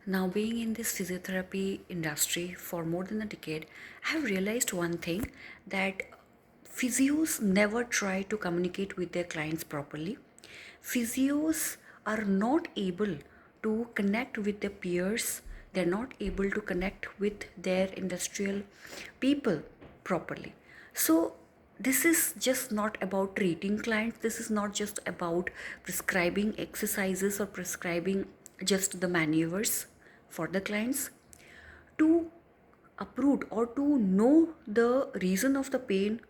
Now, being in this physiotherapy industry for more than a decade, I have realized one thing, that physios never try to communicate with their clients properly. Physios are not able to connect with their peers, they're not able to connect with their industrial people properly. So, this is just not about treating clients, this is not just about prescribing exercises or prescribing just the maneuvers for the clients. To uproot or to know the reason of the pain,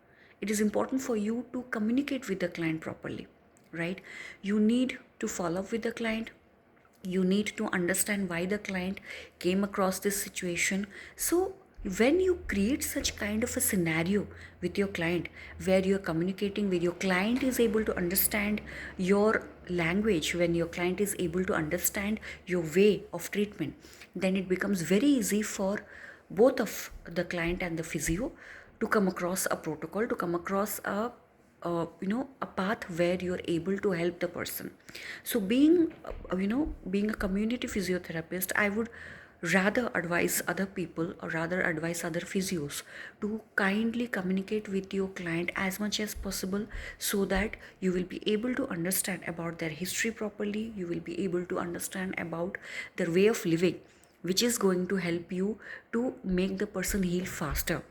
it is important for you to communicate with the client properly, right? You need to follow up with the client, you need to understand why the client came across this situation. So when you create such kind of a scenario with your client, where you're communicating with your client is able to understand your language, when your client is able to understand your way of treatment, then it becomes very easy for both of the client and the physio to come across a protocol, to come across a path where you're able to help the person. So being a community physiotherapist, I would rather advise other people, or rather advise other physios, to kindly communicate with your client as much as possible, so that you will be able to understand about their history properly, you will be able to understand about their way of living, which is going to help you to make the person heal faster.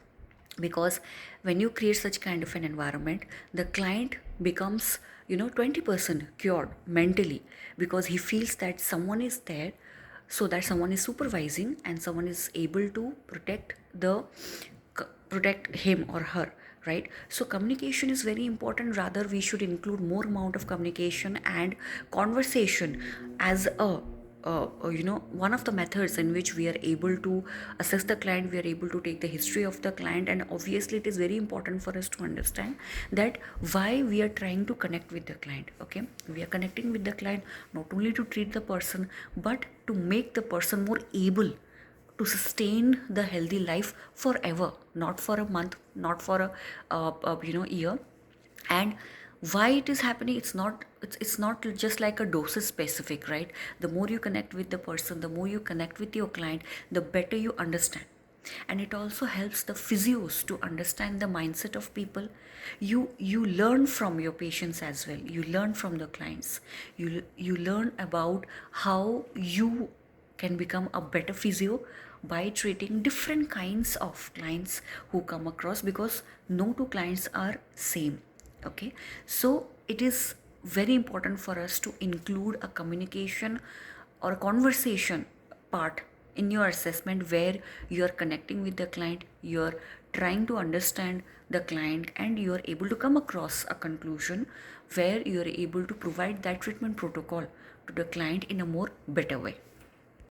Because when you create such kind of an environment, the client becomes 20% cured mentally, because he feels that someone is there, so that someone is supervising and someone is able to protect him or her, right? So communication is very important. Rather, we should include more amount of communication and conversation as one of the methods in which we are able to assess the client, we are able to take the history of the client. And obviously it is very important for us to understand that why we are trying to connect with the client. Okay, we are connecting with the client not only to treat the person, but to make the person more able to sustain the healthy life forever, not for a month, not for a year. And why it is happening, it's not just like a doses specific, right? The more you connect with the person, the more you connect with your client, the better you understand. And it also helps the physios to understand the mindset of people. You learn from your patients as well, you learn from the clients, you learn about how you can become a better physio by treating different kinds of clients who come across, because no two clients are same. Okay, so it is very important for us to include a communication or a conversation part in your assessment, where you are connecting with the client, you are trying to understand the client, and you are able to come across a conclusion where you are able to provide that treatment protocol to the client in a more better way.